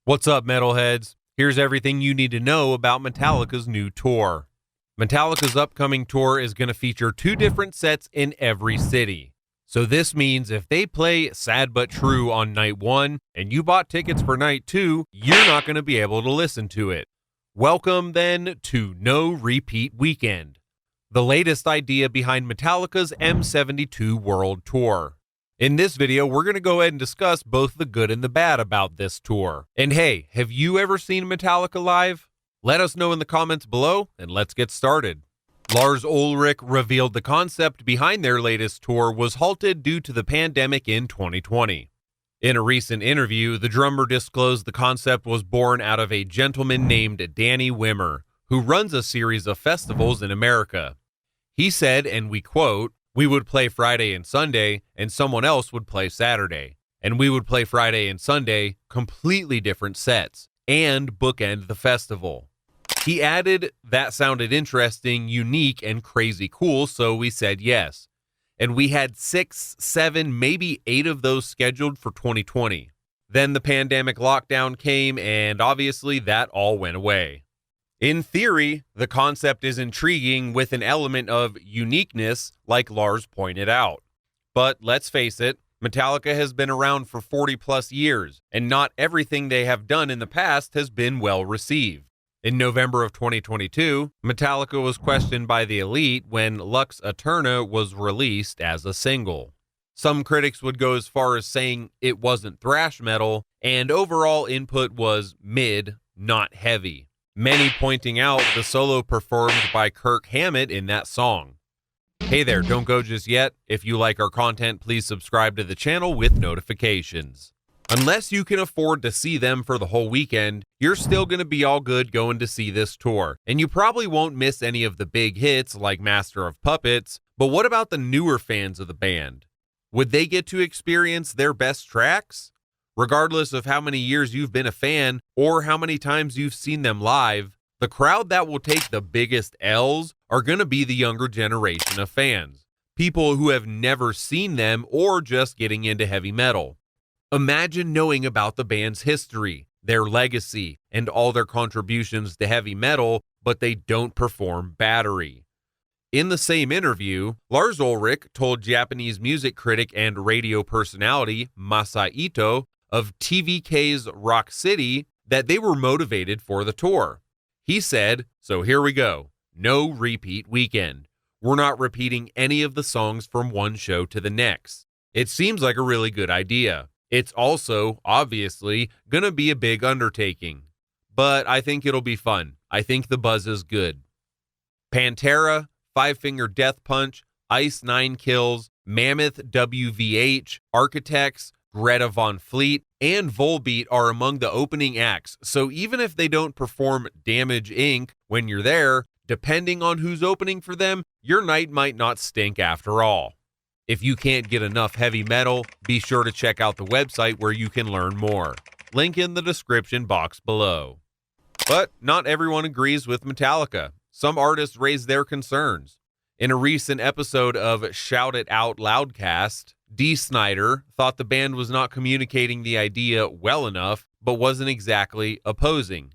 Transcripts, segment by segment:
What's up, metalheads? Here's everything you need to know about Metallica's new tour. Metallica's upcoming tour is going to feature 2 different sets in every city. So this means if they play Sad But True on night 1 and you bought tickets for night 2, you're not going to be able to listen to it. Welcome then to No Repeat Weekend, the latest idea behind Metallica's M72 World Tour. In this video, we're going to go ahead and discuss both the good and the bad about this tour. And hey, have you ever seen Metallica live? Let us know in the comments below, and let's get started. Lars Ulrich revealed the concept behind their latest tour was halted due to the pandemic in 2020. In a recent interview, the drummer disclosed the concept was born out of a gentleman named Danny Wimmer, who runs a series of festivals in America. He said, and we quote, "We would play Friday and Sunday, and someone else would play Saturday. And we would play Friday and Sunday, completely different sets, and bookend the festival." He added, "That sounded interesting, unique, and crazy cool, so we said yes. And we had 6, 7, maybe 8 of those scheduled for 2020. Then the pandemic lockdown came, and obviously that all went away." In theory, the concept is intriguing with an element of uniqueness, like Lars pointed out. But let's face it, Metallica has been around for 40 plus years, and not everything they have done in the past has been well received. In November of 2022, Metallica was questioned by the elite when Lux Eterna was released as a single. Some critics would go as far as saying it wasn't thrash metal, and overall input was mid, not heavy. Many pointing out the solo performed by Kirk Hammett in that song. Hey there, don't go just yet. If you like our content, please subscribe to the channel with notifications. Unless you can afford to see them for the whole weekend, you're still going to be all good going to see this tour, and you probably won't miss any of the big hits like Master of Puppets, but what about the newer fans of the band? Would they get to experience their best tracks? Regardless of how many years you've been a fan or how many times you've seen them live, the crowd that will take the biggest L's are going to be the younger generation of fans. People who have never seen them or just getting into heavy metal. Imagine knowing about the band's history, their legacy, and all their contributions to heavy metal, but they don't perform Battery. In the same interview, Lars Ulrich told Japanese music critic and radio personality Masa Ito of TVK's Rock City that they were motivated for the tour. He said, "So here we go. No repeat weekend. We're not repeating any of the songs from one show to the next. It seems like a really good idea. It's also, obviously, gonna be a big undertaking. But I think it'll be fun. I think the buzz is good." Pantera, Five Finger Death Punch, Ice Nine Kills, Mammoth WVH, Architects, Greta Von Fleet, and Volbeat are among the opening acts, so even if they don't perform Damage Inc. when you're there, depending on who's opening for them, your night might not stink after all. If you can't get enough heavy metal, be sure to check out the website where you can learn more. Link in the description box below. But not everyone agrees with Metallica. Some artists raise their concerns. In a recent episode of Shout It Out Loudcast, Dee Snider thought the band was not communicating the idea well enough, but wasn't exactly opposing.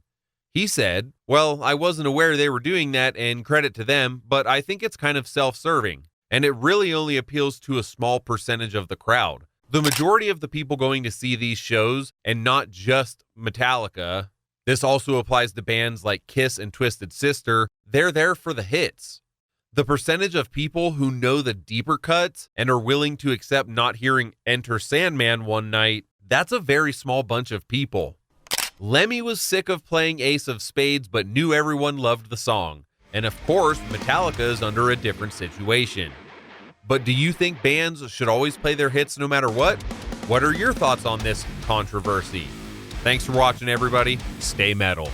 He said, "Well, I wasn't aware they were doing that, and credit to them, but I think it's kind of self-serving, and it really only appeals to a small percentage of the crowd. The majority of the people going to see these shows, and not just Metallica, this also applies to bands like Kiss and Twisted Sister, they're there for the hits. The percentage of people who know the deeper cuts and are willing to accept not hearing Enter Sandman one night, that's a very small bunch of people. Lemmy was sick of playing Ace of Spades but knew everyone loved the song. And of course, Metallica is under a different situation. But do you think bands should always play their hits no matter what? What are your thoughts on this controversy? Thanks for watching, everybody. Stay metal."